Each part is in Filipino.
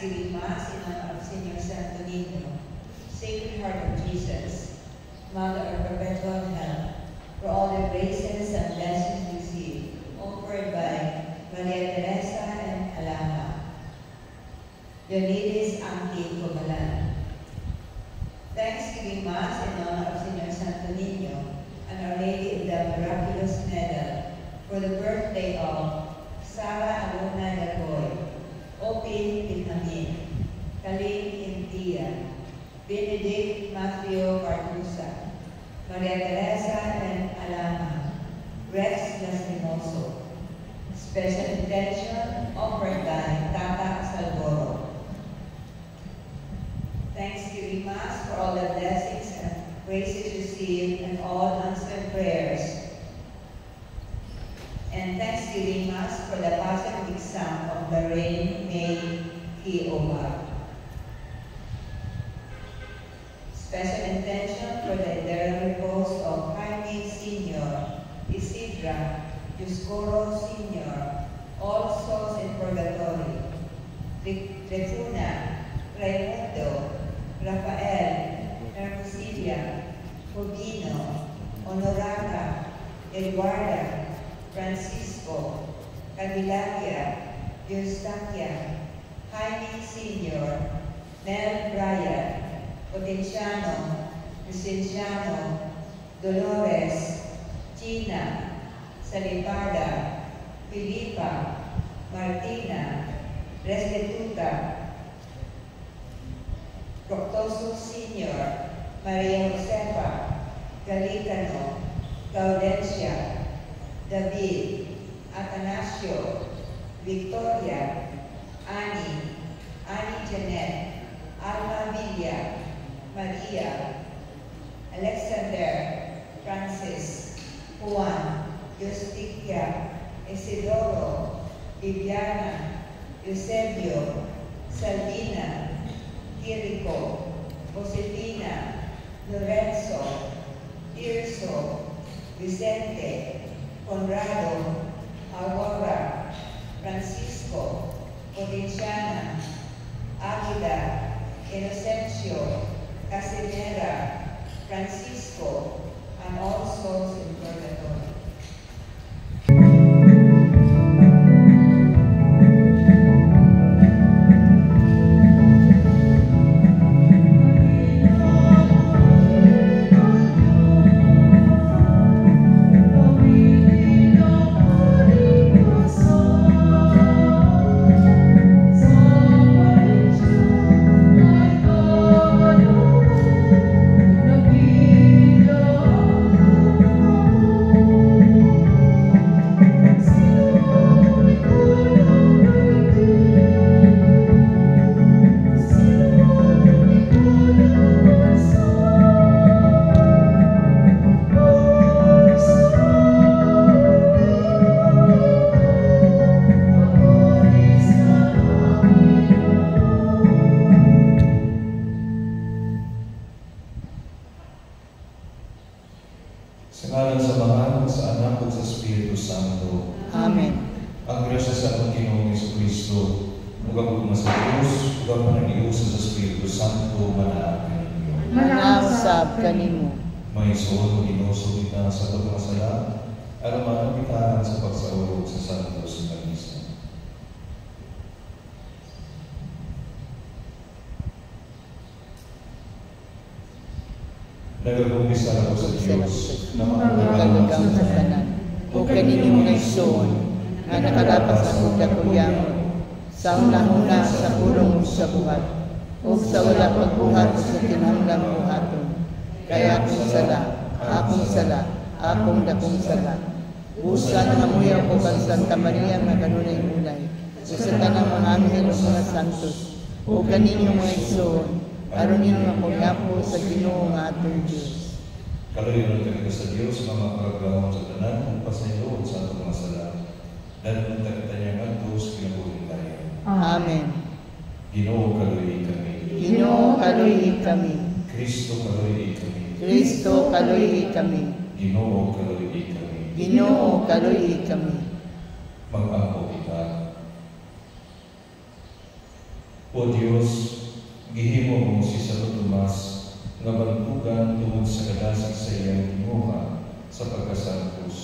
Thanksgiving Mass in honor of Senior Santo Niño, Sacred Heart of Jesus, Mother of Perpetual Help, for all the graces and blessings received, offered by Maria Teresa and Alama. Leonides Angki Cobalan. Thanksgiving Mass in honor of Senior Santo Niño and Our Lady of the Miraculous Medal for the birthday of Sara Aluna Dagoy, Opin Pinamin, Kalim Intia, Benedict Matthew Cartusa, Maria Teresa and Alama, Rex Lastimoso. Special intention offered by Tata Salvoro. Thanksgiving Mass for all the blessings and graces received and all answered prayers. And Thanksgiving Mass for the positive exam of Lorraine May Kiowa. Special intention for the eternal repose of Jaime Sr., Isidra, Dioscoro Sr., all souls in purgatory, Trefuna, Raimundo, Rafael, Hermosilia, Rubino, Honoraca, Eduarda, Francisco, Cadillacia, Eustaquia, Jaime Sr., Mel Bryan, Potenciano, Vicenciano, Dolores, Gina, Salipada, Filipa, Martina, Restituta, Proctoso Sr., Maria Josefa, Galicano, Gaudencia, David, Atanasio, Victoria, Annie Janet, Alma Villa, Maria, Alexander, Francis, Juan, Justicia, Isidoro, Viviana, Eusebio, Salvina, Quirico, Josefina, Lorenzo, Tirso, Vicente, Conrado, Aurora, Francisco, Potenciana, Águila, Inocencio, Casimera, Francisco, and all souls in purgatory. Nagagumpisal ako sa Diyos na makakalagang sa kanan. O kaninyong naison na nakalapas ang dakulyang sa unang-una sa pulong sa buhat o sa wala pagbuhat sa kinahanglang buhaton. Kaya akong sala, akong dakong sala. Usan hamuya ko kang Santa Maria na kanunay ulay. O sa tanang mga anghel o mga santos. O kaninyong naison aron ninyo makunyapo sa Ginoo nga atong Diyos. Kalayon talaga sa Diyos na makagawang sa tanan ang pasayo sa atong mga sala. Dan ang takitanyang atos kinabuhin tayo. Amen. Ginoo kaluhi kami. Ginoo kaluhi kami. Kristo kaluhi kami. Kristo kaluhi kami. Ginoo kaluhi kami. Ginoo kaluhi kami. Mag-angko kita. O Dios, gihimo mo si Santo Tomas nga bantugan tungod sa kadasig sa iyang gimuha sa pagkasantos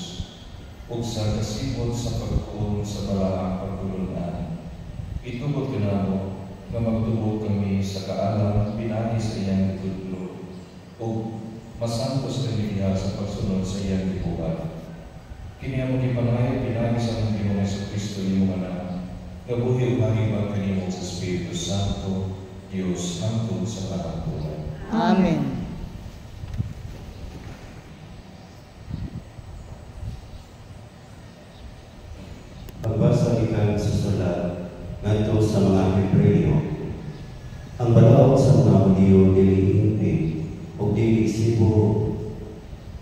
ug sa kasibot sa pagtuon sa balaang pagtulunan. Itubod kanamo nga magtubo kami sa kaalam pinagi sa iyang tutlo ug masantos kami diha sa pagsunod sa iyang gibuhat. Kini among gipangayo pinagi sa among Ginoong Jesucristo imong anak, nga buhi ug hangin kanimo sa Espiritu Santo, Dios hangtod sa katappuan. Amen. Pagbasa ikan sa sulat ngadto sa mga Hebreo. Ang balaod sa mga Hudyo dili hindi o dili isibo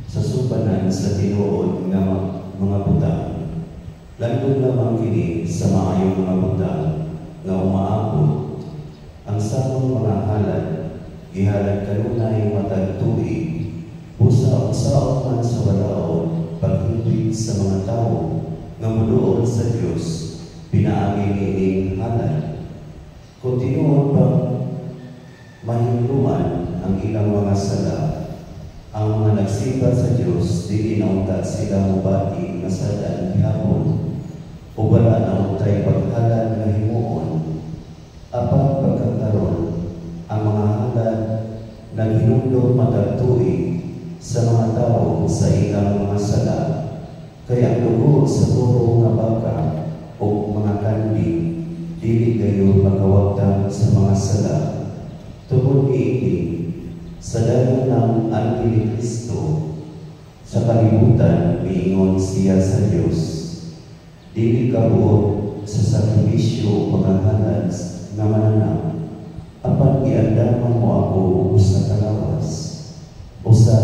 sa subanan sa tinuod nga mga butang. Landong lamang kini sa maayong mga butang nga umaabot ang samong mga halad gihalad kanunay matag tuig busa sa man sa balaod paghimpit sa mga tawo nga muduol sa Dios pinaagi nining halad. Kung tinuod bang mahimluman ang ilang mga sala, ang mga nagsimba sa Dios dili naunta sila mubati nga sadan gihapon o wala nauntay paghalad nga himuon. Apan pagkakaroon ang mga halad naghinumdum matag tuig sa mga tao sa ilang mga sala, kaya ang dugo sa turo nga baka o mga kanding dili gayon makawagtang sa mga sala. Tungod niini sa dayon ng Antikristo sa kalibutan miingon siya sa Dios, dili kabuot sa sakribisyo paghahalad nga mananap, apan giandaman mo ako usa ka lawas, usa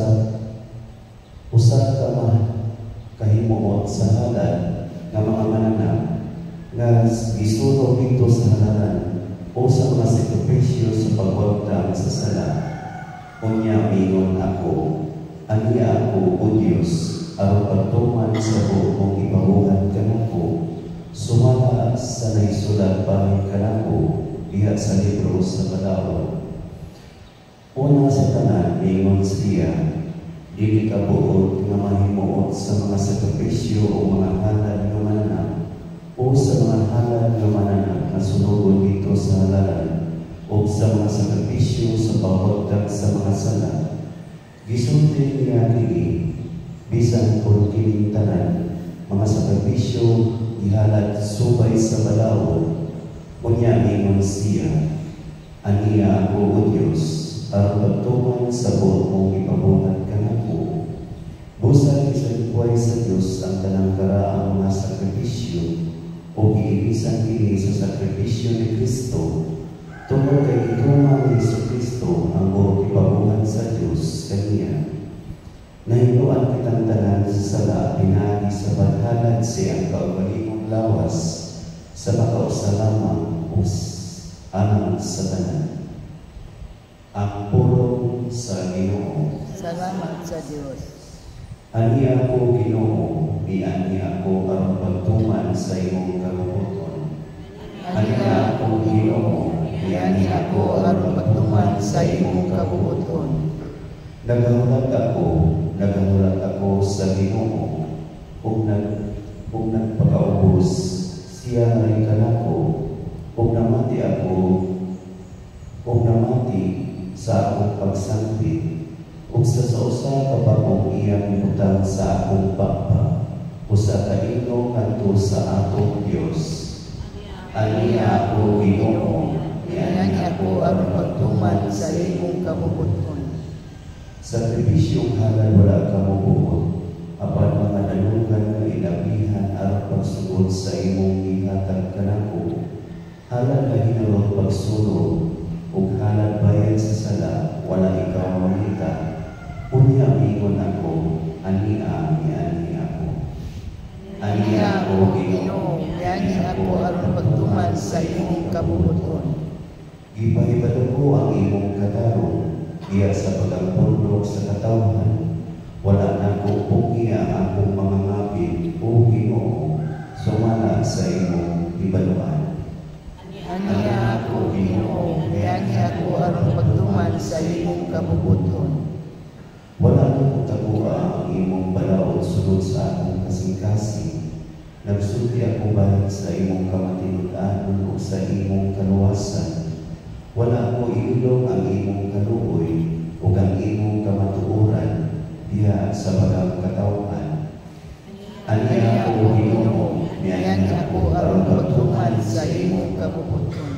ka kahimuot sa halad nga mga mananap nga gisulod dito sa halalan o sa mga sakripisyo sa pagwagtang sa sala. Unya mingon ako, aniya ako o Diyos, aron pagtuman sa buong ipabuhan kanako, sumala sa naisulat bahin kanako diha sa libro sa balaod. Una sa tanan mingon siya, dili kabuot nga mahimuot sa mga sakripisyo o mga halad nga mananap o sa mga halad nga mananap na sunugon dito sa halalan o sa mga sakripisyo sa pagwagtang sa mga sala. Gisulti niya kini bisan kung kining tanan mga sakripisyo ihalad subay sa balaod. Unya mingon siya, aniya ako o Diyos, aron pagtuman sa buot mong ipabuhat kanako. Busa gisaligway sa Diyos ang tanang karaang mga sakripisyo o giilisan kini sa sakripisyo ni Kristo. Tungod kay ituman ni Jesucristo ang buot ipabuhat sa Diyos kaniya. Nahinuan kitang tanan sa sala pinagi sa paghalad siyang kaugalingong lawas sa makausalamang anang sa tanan. Ang pulong sa Ginoo. Salamat sa Diyos. Aniya ako Ginoo, aniya ako aron pagtuman sa imong kabubuton. Aniya ako Ginoo, aniya ako aron pagtuman sa imong kabubuton. Nagahulat ako sa Ginoo, ug nagpakaubos siya ay kanako, ug namati sa akong pagsampit, ug sa usa ka bagong iyang butang sa akong papa, usa ka ingong kanto sa atong Dios. Aniya ako Ginoo, aniya ako aron pagtuman sa imong kabubuton. Sakripisyong halal wala ka mabuot, apan mga nalugan nga ilabihan aron pagsugod sa imong gihatag kanako. Halal na hinarot pagsulod, ug halal bayad sa sala, wala ikaw mamita. Unya mingon ako, aniya ako. Aniya ako Ginoo, aniya ako aron pagtuman sa imong kabubuton. Gipahibalo ko ang imong katarong, iya sa pagpundok sa katawhan, wala na ko pugiya akong mga ngapit o Ginoo, sumala sa imong ibaluan. Aniya ako Ginoo, sulti ako bayad sa imong kamatinud-anon o sa imong kaluwasan. Wala ko iulong ang imong kaluoy o ang imong kamatuoran diha sa bagang katawhan. Aniya ako Ginoo, niyan ako aron magtuman sa imong kabubuton.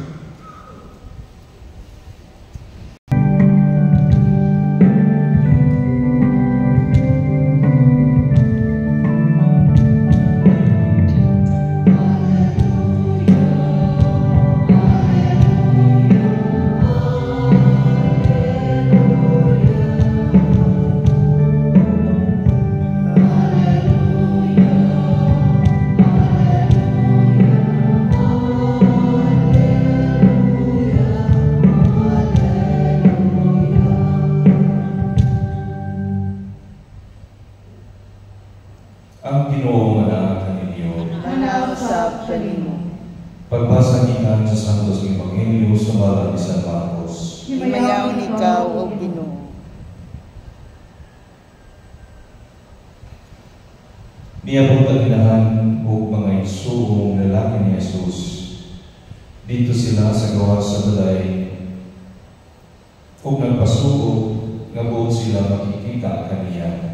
Ang Ginoo nga kaninyo. Manausap kanimo. Pagbasa niyan sa Santos Ebanghelyo sa ngalan ni San Marcos. Himayaw ikaw o Ginoo. Niabot ang inahan o mga isuong lalaki ni Jesus. Dito sila sa gawas sa balay. Kung nagpasuko, nga buod sila makikita kaniya.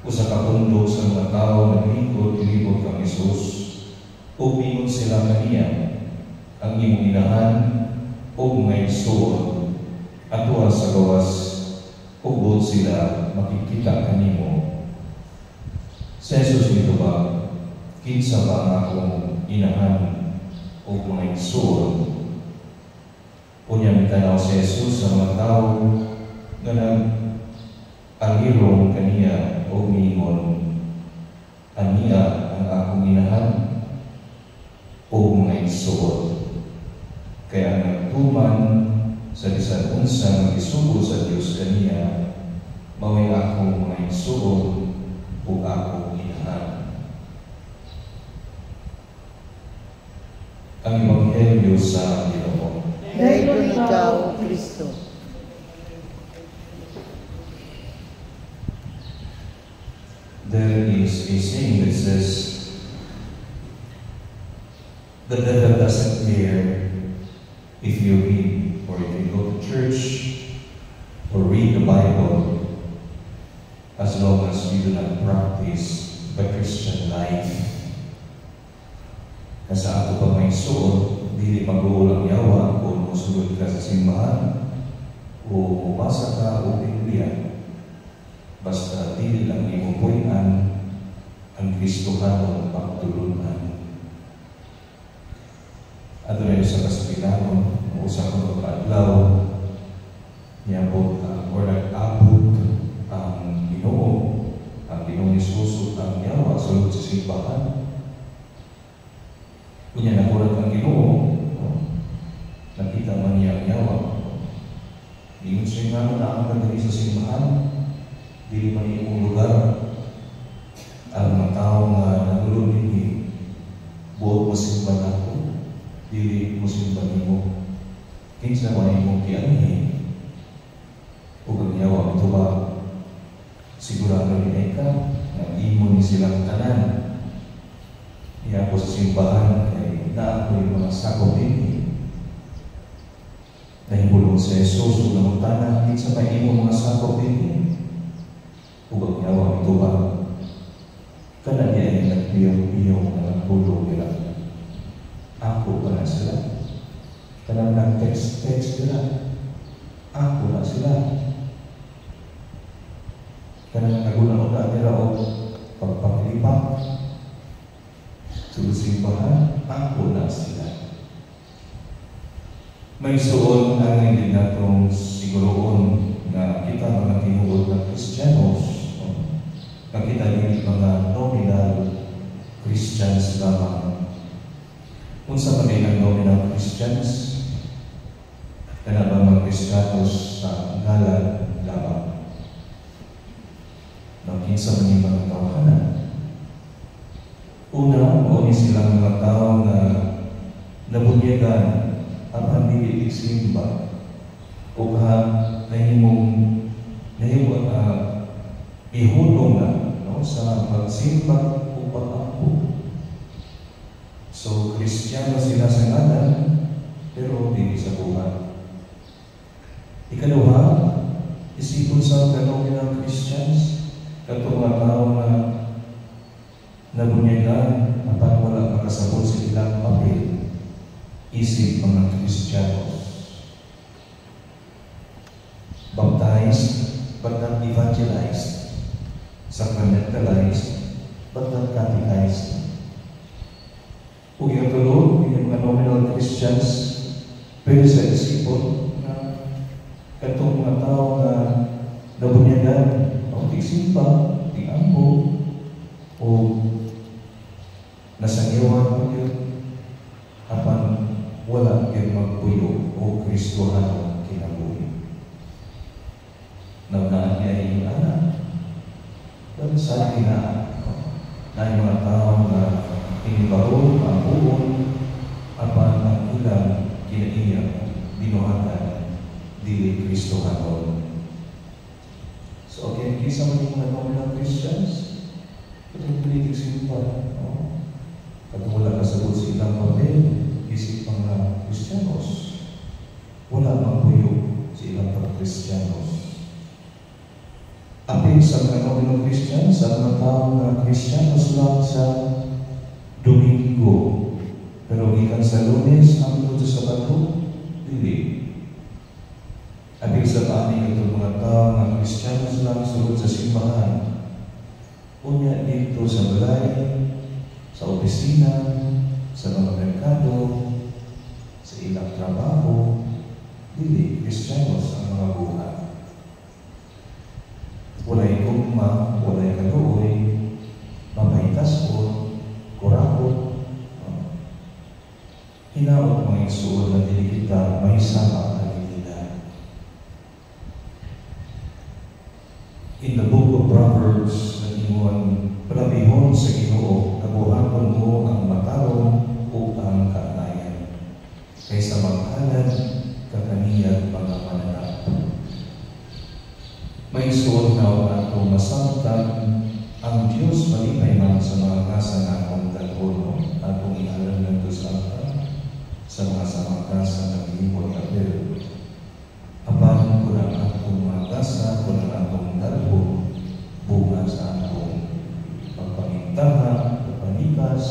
Usa ka bundok sa mga tao naglingkod-libot kang Jesus, o mingon sila kaniya, ang imong inahan o mga isuon, atua sa gawas, o buod sila makikita kanimo. Sa Jesus nito ba, kinsa ba ang akong inahan o mga isuon? Unya mitanaw si Jesus sa mga tao nga nag-alirong kaniya o mingon, aniya ang akong inahan o mga isuon. Kaya nagtuman sa bisan unsa nga isugo sa Dios kaniya, maway akong mga isuon o akong inahan. Ang Ebanghelyo sa Ginoo. Dahil ikaw o Kristo. There is a saying that says, the devil doesn't care if you read or if you go to church or read the Bible, as long as you do not practice the Christian life. Kasi ato pa may suon, dili mag-uulang yawa kung musulod ka sa simbahan o mabasa ka o Biblia. Basta dili lang imupuyan ang Kristohanon pagtulunan. Ato na sa kasabilanon, usap ko pag-adlaw, niyabot or nag-abot ang Ginoo, ang Ginoong Hesus ang yawa sulod sa simbahan. Kunya nakulat ang Ginoo, nakita man niya ang yawa. Ingon siya nga na ang kadali sa simbahan, dili man imong lugar. Ang mga tao nga nagulong din, buot mo simbahan ako, dili mo simbahan mo. Kinsa man imong kianhi, o ang yawa ito ba, sigurado din ka, na imo ni silang tanan. Iya po sa simbahan, kay na ako yung mga sakop din. Nahibulong sa Jesus, o namutana, kinsa man imo mga sakop din. Huwag nyawa ito ba? Kana niya ay nagpiyong-piyong na nagpulong nila. Ako ba na sila? Kana nag-text nila. Ako na sila. Kana nagulang na nila o pagpapilipak. Simbahan, ako na sila. May suon ang hindi natong siguroon na kita mga tinuod na Kristiyanos, na kita yung mga nominal Christians lamang. Kung sa mga nominal Christians, kaya ba mga Kristiyanos sa ngalan lamang? Nakinsa man yung mga tawanan. Una, o silang mga tao na nabunyagan ang pamilya simba o nahimong ihulong na no, sa pagsimba o pag-ampo. So, Kristiyano sila sa ngalan, pero hindi sa buhay. Ikalawa, isipon sa phenomenal Christians, katong mga tao na nabunyagan apat wala makasabot sa ilang papel, isip mga Kristiyanos. Baptized, but not evangelized. Sacramentalized, but not catechized. Kung yung tulog, yung mga nominal Christians, pwede sa isipon na katong mga tao na nabunyagan, o tigsimpa, tigambo, o nasangiwan mo yun, apan wala yung magpuyo o Kristohan kinabuhi. Naunaan niya yung anak. Pero sa akin na yung mga tao na inibaron, mabuon, apan ang ilang kinaiyak, binuhatan, dili Kristohanon. So, okay, kisa mo yung mga nominal Christians, itong politik simpa, kapag wala kasabot sa ilang papel, isip mga Kristiyanos, wala magpuyo sa ilang pag-Kristiyanos. Apil sa mga nominal Christians, sa mga tao na Kristiyanos lang sa Domingo, pero gikan sa Lunes, hangtod sa Sabato, dili. Apil sa panig itong mga tao na Kristiyanos lang sulod sa simbahan, unya dito sa balay, sa opisina, sa mga merkado, sa ilang trabaho, dili Kristiyanos ang mga buhay. Walay gugma, walay kaluoy, mapahitason, kurakot. Hinaot mga isuod na dili kita mahisama ang kanila. In the book of Proverbs, nag-ingon, palabihon sa Ginoo, nabuhaton mo ang matarong o ang kaanayan, kaysa maghalad kakaniyang mga mananap. May suod na atong masabtan, ang Diyos malipay man sa mga kasa na akong dalhono, atong ihalan ng tusata sa mga samangkasa ng limon na pero. Apan kung ang atong mga kasa, kung ang atong dalhon, bunga sa atong pagpamintaha, pagpanikas,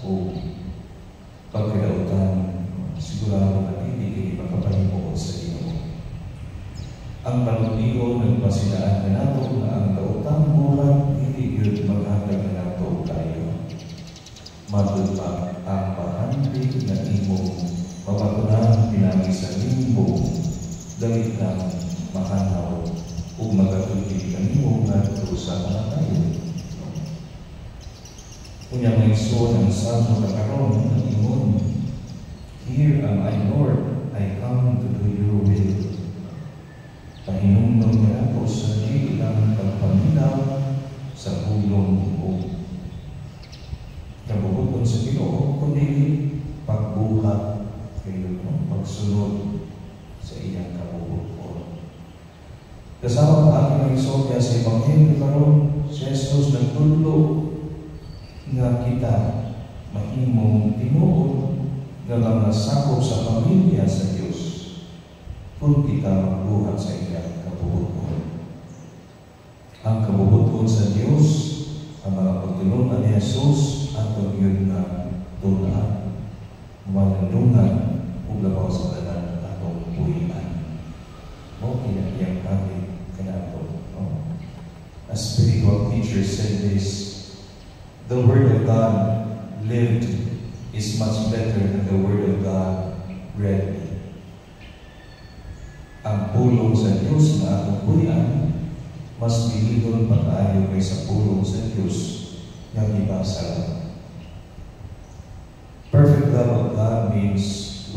o pagkilautan, sigurado na hindi makapahimuot sa Ginoo. Ang panunigo ng pasinaan na nato na ang daotang buhat hindi yun maghatag na nato tayo. Matulpak ang pahantig na imong mapatunan pinagi sa limbo, dalit lang mahanaw o magatulid ng imong nato sa mga tayo. Kunya may so ng Salmo na karon ng imon, Here am I, Lord, I come to do your will. Pahinumdum niya ako sa ilang pagpaminaw sa hulong mo. Nabubuton sa Ginoo, kundi pagbuhat kayo, pagsunod sa iyang kabubuton. Kasama ang aking nagsokya sa Ebanghelyo karon, si Jesus nagtudlo nga kita mahimong tinuod nga mga sakop sa pamilya sa Diyos kung kita magbuhat sa iyang kabubuton. Ang kabubuton sa Diyos, ang mga pagtulungan ni Jesus, atong yun na tunaan, manandungan, o labaw sa tanan atong buhian. O kinakiyang kami kanato. A spiritual teacher said this, the Word of God lived is much better than the Word of God read. Ang pulong sa Diyos na atong buhian, mas bilidon pa tayo kaysa pulong sa Diyos na ibasa. Perfect love of God means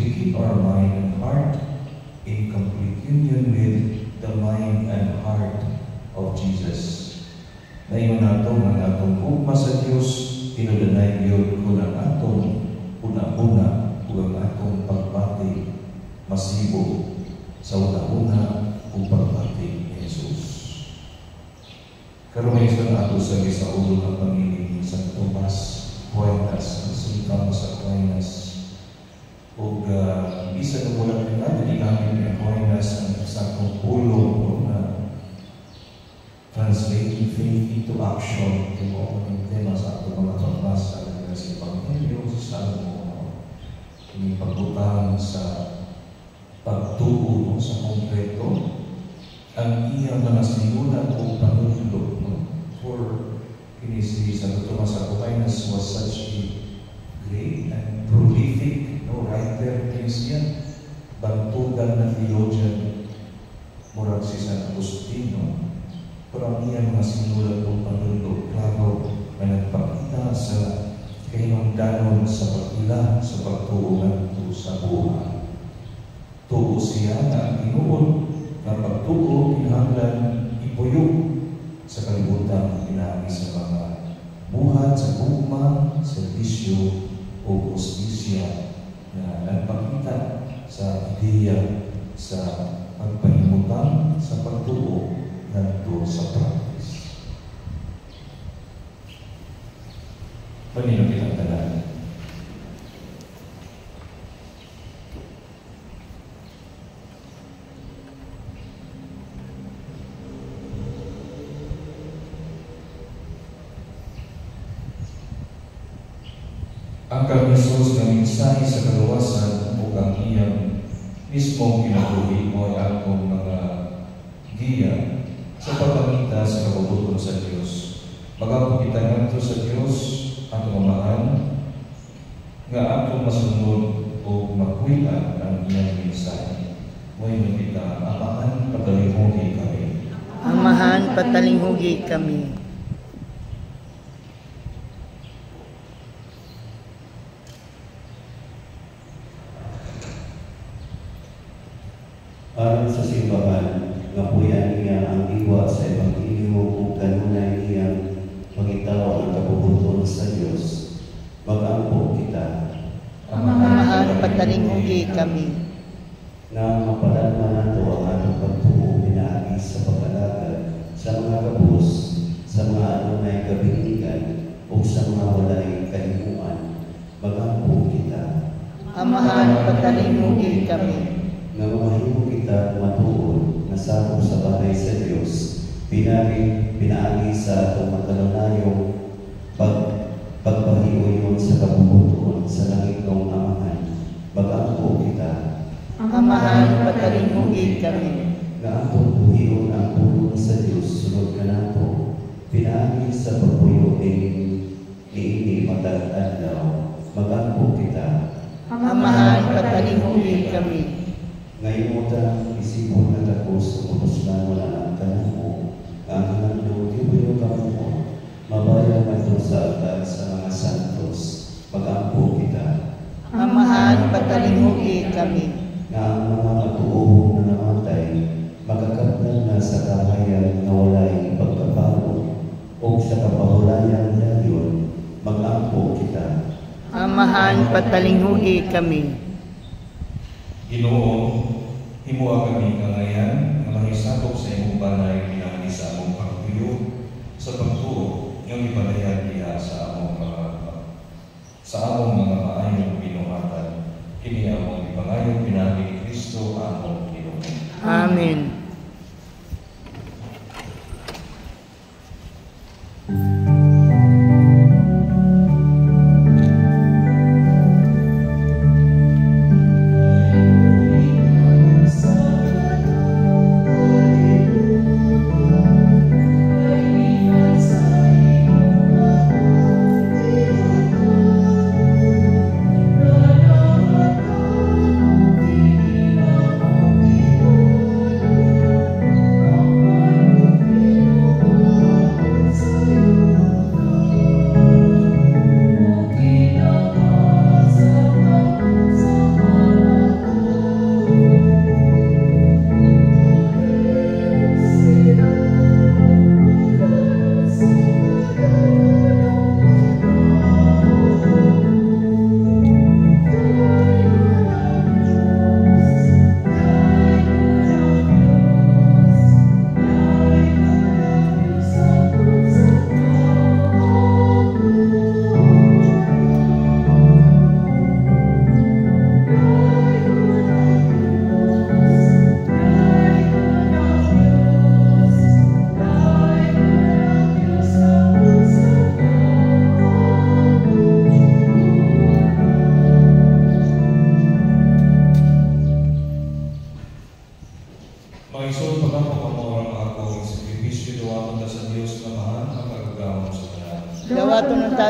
we keep our mind and heart in complete union with the mind and heart of Jesus. Naingon nato ang atong ugma sa Diyos, tinudanay yun kung ang atong una-una o ang atong pagbati masibo sa una-una o pagbati ni Jesus. Karon may isang ato sa ulo ng pamilya sa Tomas Huertas, ang sintang sa kway iyang mga sinulat o panunod, no? For si Santo Tomas Aquinas was such a great and prolific, no, writer, siya bantugan na theologian, murag si San Agustino. Pero ang iyang mga sinulat o panunod, klaro na nagpakita sa kahinungdanon sa pagila sa pagtuungan to sa buhay. Tuo siya na ang tinuod na pagtuo kinahanglan ipuyo sa kalibutan pinagi sa mga buhat sa gugma, serbisyo o hostisya na nagpakita sa ideya sa pagpahimutang sa pagtuo nandito sa practice. Panino kitang tanan. Ang Kristo's na mensahe sa kaluwasan o ang iyang mismong kinabuhi mo ay akong mga giya sa pagpamita sa kabubuton sa Diyos. Magapong kita nganto sa Diyos ang mamahan nga atong masunod o magkuitan ang iyang mensahe. Mo'y kita, amahan patalinghugi kami. Amahan patalinghugi kami. Aron sa simbahan, ngapuyan niya ang iwa sa Ebanghelyo ug kanunay niyang pangitaw ang kabubuton sa Dios. Mag-ampo kita. Amahan patalinghugi kami. Na mapadalma nato ang atong pagtuo pinaagi sa pag-alagad sa mga kabus, sa mga anunay kabingigan ug sa mga walay kalimuan. Mag-ampo kita. Amahan patalinghugi kami. Nga mamahimo kita matuon na sakop sa bahay sa Dios, pinaagi sa atong matalunayong pagpahiuyon sa kabubuton sa langit ng Amahan. Mag-ampo kita. Amahan patalinghugi kami. Nga atong buhion ang pulong sa Dios sunod ka nato, pinaagi sa pagpuyo niini matag adlaw. Mag-ampo kita. Amahan patalinghugi kami. Ngayon mo ta isipon na takos sa pagpuslan wala ang tanan mo, ang handog tibuyo kami mo, mabayan man ito sa altar sa mga santos. Mag-ampo kita. Amahan patalinghugi kami. Na ang mga katuohong na namatay, magkakaplan na sa kahayan na walay pagkapalo o sa kapahulayan dayon. Mag-ampo kita. Amahan patalinghugi kami. Ginoo, himuha kami kangayan nga mahisabok sa imong banay pinagi sa among pagtuyo sa pagtuo nga ipadayan diha sa among mga maayong binuhatan. Kini among ipangayon pinagi ni Kristo among Ginoo. Amen.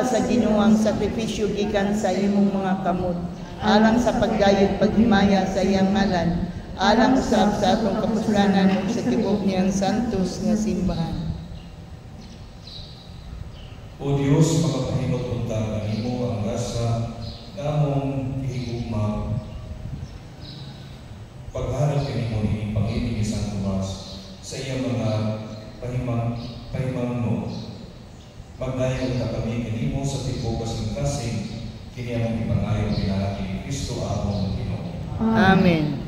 kita sa Ginoo ang sakripisyo gikan sa imong mga kamot, alang sa pagdayeg paghimaya sa iyang ngalan, alang usab sa atong kapuslanan ug sa tibuok niyang santos nga simbahan. O Diyos, makapahimot unta kanimo ang grasya nga among gihigugma pagharap kanimo ni Panginoon ni San Tomas sa iyang mga pahimang mo. Magdayon ta kami kanimo sa tibuok kasing kini among ipangayo pinalaki ni Kristo among Ginoo. Amen.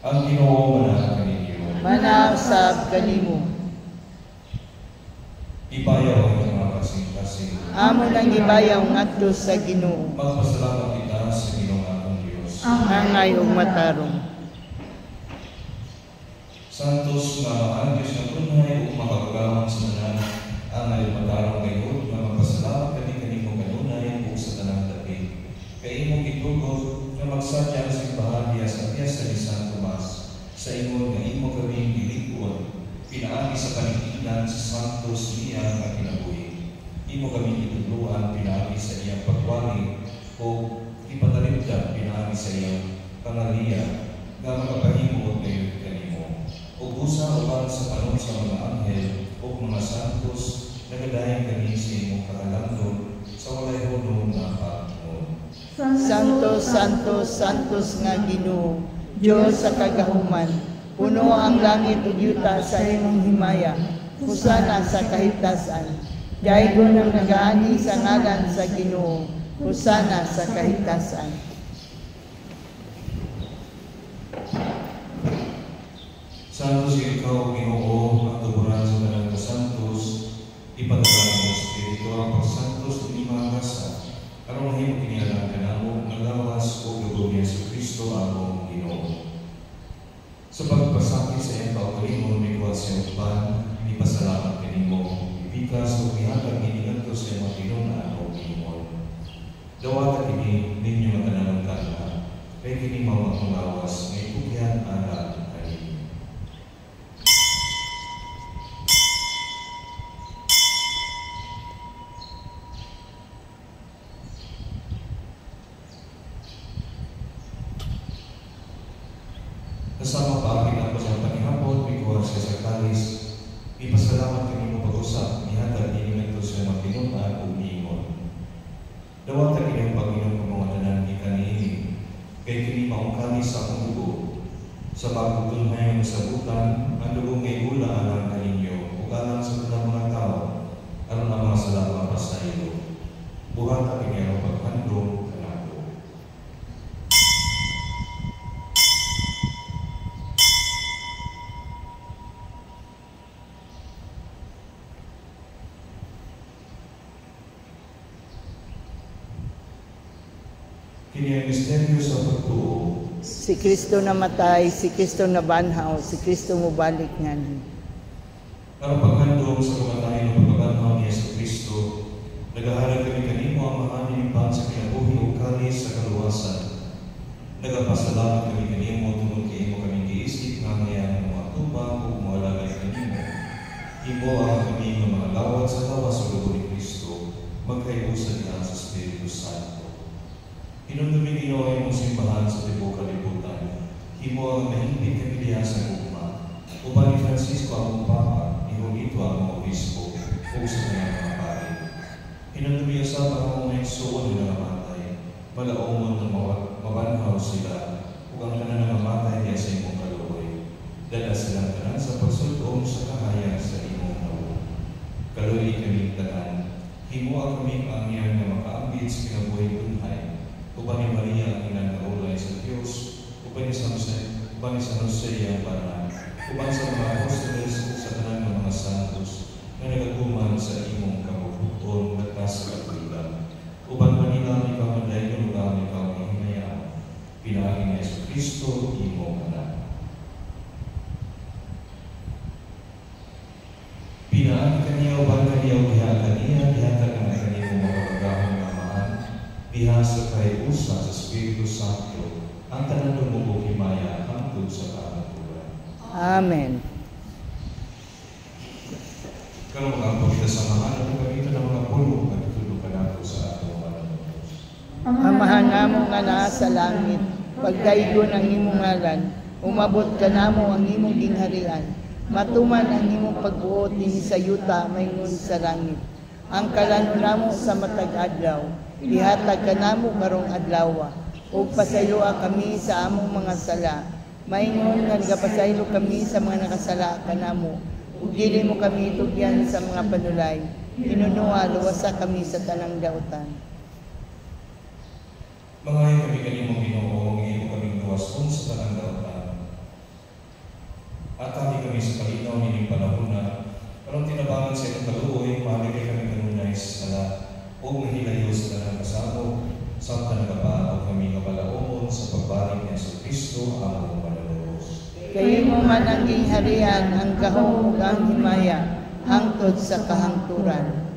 Ang Ginoo manahan kaninyo. Manasab kanimo. Ibayaw ang mga kasing-kasing. Amo nang ibayaw ngadto sa Ginoo. Magpasalamat kita sa Ginoo atong Dios. Angay ug matarong. Santos nga mahal Diyos na tunay ug makagagahon sa tanan, angay matarong gayud nga magpasalamat kami kanimo kanunay ug sa tanang dapit. Kay imong gitugod nga magsadya sa simbahan diya sa piyesta ni San Tomas, sa ingon nga imo kami gilikod, pinaagi sa panigilan sa santos niya nga kinabuhi. Imo kami gitudloan pinaagi sa iyang pagwali o ipatalipdan pinaagi sa iyang pangaliya nga makapahimo gayud kanimo. Ug usa uban sa panon sa mga anghel ug mga santos nagadayon kani sa imong kahalandon sa walay hunong nga pagtuon. Santos, Santos, Santos nga Ginoo, Diyos sa kagahuman, puno ang langit ug yuta sa imong himaya, husana sa kahitasan. Daygon ang nagaani sa ngalan sa Ginoo, husana sa kahitasan. Santos ikaw, Ginoo, ang tuburan sa tanan ka santos, ipadala mo Espiritu ang pagsantos ug imong grasya, aron mahimo kinialang kanamo nagawas o gugol ni Kristo among Ginoo. Sa pagpasakit sa iyang kaugalingon, may kuwat sa iyong pan, ipasalamat kanimo, ipikas o ihatag iningadto sa iyong tinunan o Ginoo. Dawata kini ninyo ang tanan ng kanta, kay kini mao ang lawas, may tugyan ara. Kasama pa ang pinapos ang panihapon, may kuwas ka sa kalis, ipasalamat kanimo pag-usap, ihatag iningadto sa mga tinunan o niingon. Dawata kini ang Panginoon ng mga tanan ikaniini, kay kini maong kalis sa akong dugo. Sa pagtutunhay ng sabutan, ang dugong ngay gula alang kaninyo, ug alang sa tanang mga tao, aron ang mga salamat pa sa iyo. Buhata kini ang paghandong kanako. Kini ang misteryo sa pagtuo. Si Kristo namatay, si Kristo nabanhaw, si Kristo mubalik ngani. Ang paghandong sa kamatayon ng pagbabanhaw ni Yesu Kristo, nagaharag kami kanimo ang mahaninipan sa kinabuhi o kalis sa kaluwasan. Nagapasalamat kami kanimo tungod kay imo kami giisip nga ngayon ng mga tubang o mualagay kanimo. Imo ang kami ng mga lawat sa lawas sa dugo ni Kristo, magkaiusan ka sa Espiritu Santo. Inundumi Ginoo ang imong simbahan sa tibuok kalibutan. Himo ang mahigpit kami diha sa gugma. Uban ni Francisco ang Papa, ihunito ang mga obispo, ug sa kanyang mga pari. Inundumi usab ang mga igsoon nga namatay, malaumon ng mabanhaw sila, ug ang tanan nga namatay diha sa imong kaluoy. Dala silang tanan sa pagsulong sa kahayag sa imong tawo. Kaluoy kami tanan. Himo ang kami ang iyang nga makaambit sa kinabuhi tunhay. Uban ni Maria ang ilang kaulay sa Diyos, uban ni San Jose ang banan, uban sa mga apostoles sa tanan ng mga santos, na nagaguman sa imong kabubuton at sa katulan. Uban manila ikaw ang dayon, uban ikaw ang hinayaan. Pinaagi ni Yesu Kristo, imong anak. Pinaagi kaniya, uban kaniya, diha kaniya, dihatag ang kaniyong mga pagkahong amahan, diha sa kaiusa sa Espiritu Santo, ang tanan ng mubog himaya hangtod sa kaaturan. Amen. Karon ang pagkita sa mga nga naa sa langit, pagdaygon ang imong ngalan, umabot ka namo ang imong gingharian, matuman ang imong pagbuot dinhi sa yuta maingon sa langit. Ang kalanon namo sa matag adlaw, ihatag ka namo karong adlaw, ug pasayloa kami sa among mga sala. Maingon nga nagapasaylo kami sa mga nakasala kanamo, ug dili mo kami itugyan sa mga panulay. Hinunua luwasa kami sa tanang dautan. Mangayo kami kanimong Ginoo, ngayon kaming luwason sa tanang dautan. At ali kami sa palinaw nining panahon na parang tinabangan sa itong kaluoy, mahaligay kami kanunay sa sala, o mahilayo sa tanang kasamo, samtang nagapaagaw kami kabalaomon sa pagbalik ni Yesu Kristo among Manlulubos. Kayo mo man ang gingharian, ang gahom ug ang himaya, hangtod sa kahangturan.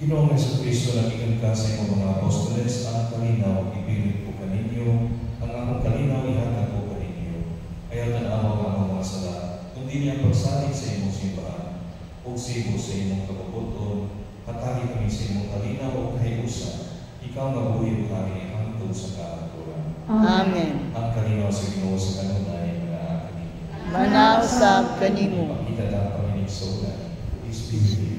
Ginoong Yesu Kristo, nagikan ka sa imong mga apostoles, ang kalinaw ipilit ko kaninyo, ang among kalinaw ihatag ko kaninyo. Ayaw tanawa ang among mga sala, kundi niya pagsalig sa imong simbahan, ug sibo sa imong kabubuton, hatagi kami sa imong kalinaw o kahiusan, ikaw mabuhi kami hangtod sa kahangturan. Amen. Ang kalinaw sa Ginoo sa kanunay, mga kaninyo. Manaw sab kanimo. Pakita na panginig sa ulan. Peace be with you.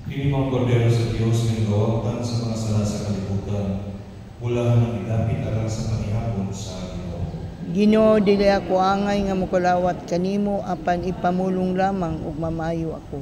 Kinimang Kordero sa Diyos na nagawagtan sa mga sala sa kalibutan, bulahan ng idapit alang sa panihapon sa Ginoo. Ginoo, dili ako angay nga mukulawat kanimo apan ipamulong lamang ug mamayo ako.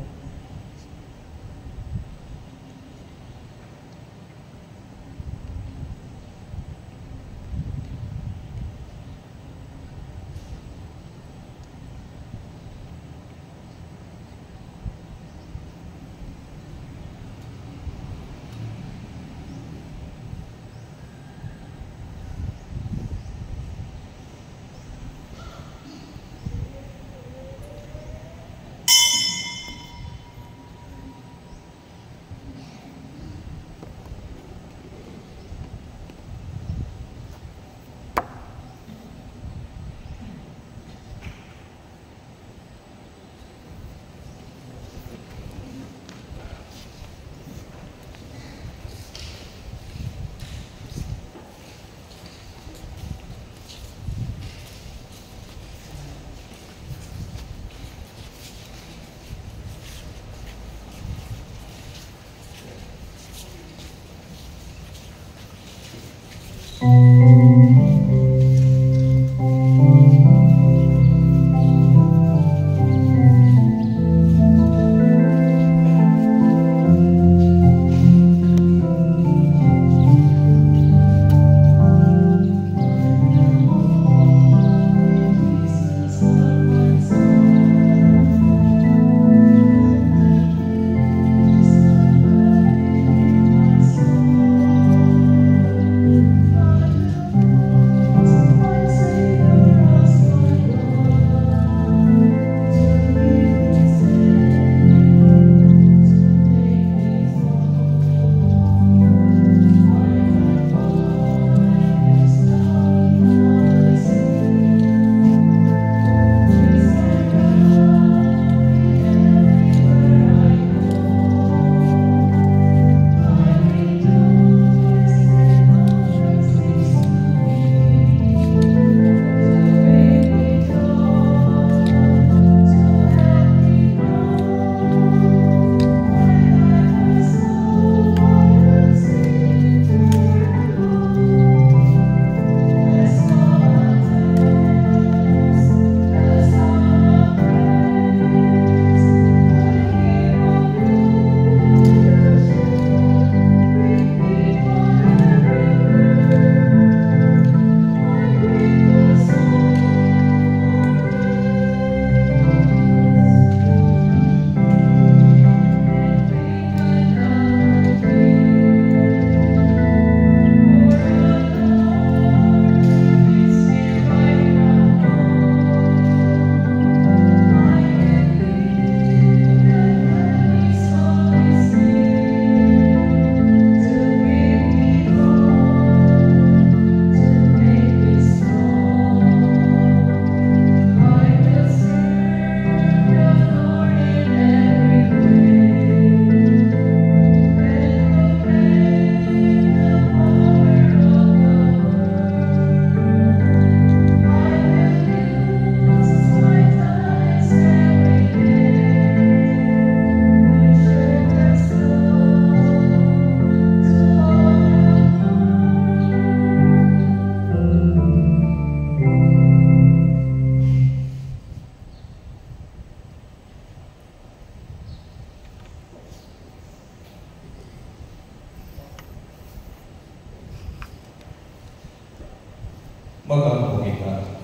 Mag-ampo kita.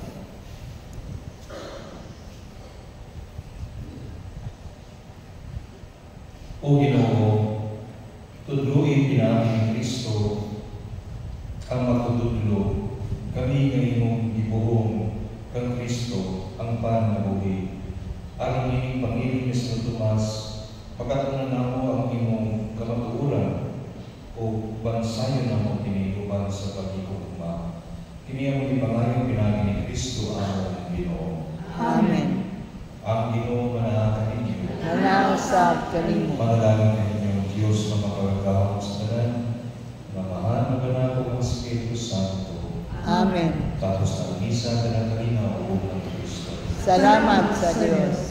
O Ginoo, tudloy pinaagi ni Kristo ang magtutudlo, kami ngayong ibuhong kang Kristo ang pananabuhi. Aring ining Panginoon ni San Tomas, pagkatunan namo ang imong kamatuuran o bansayon namo kiniuban sa pagigugma. Kini ang ipangayon pinaagi ni Kristo ang Ginoo. Amen. Ang Ginoo manaakan ninyo. Nanausap kanimo. Manalangin kaninyong Diyos na makagagahon sa tanan, na mahal na banal ang Espiritu Santo. Amen. Tapos na misa na nakalinaw ng Kristo. Salamat sa Diyos.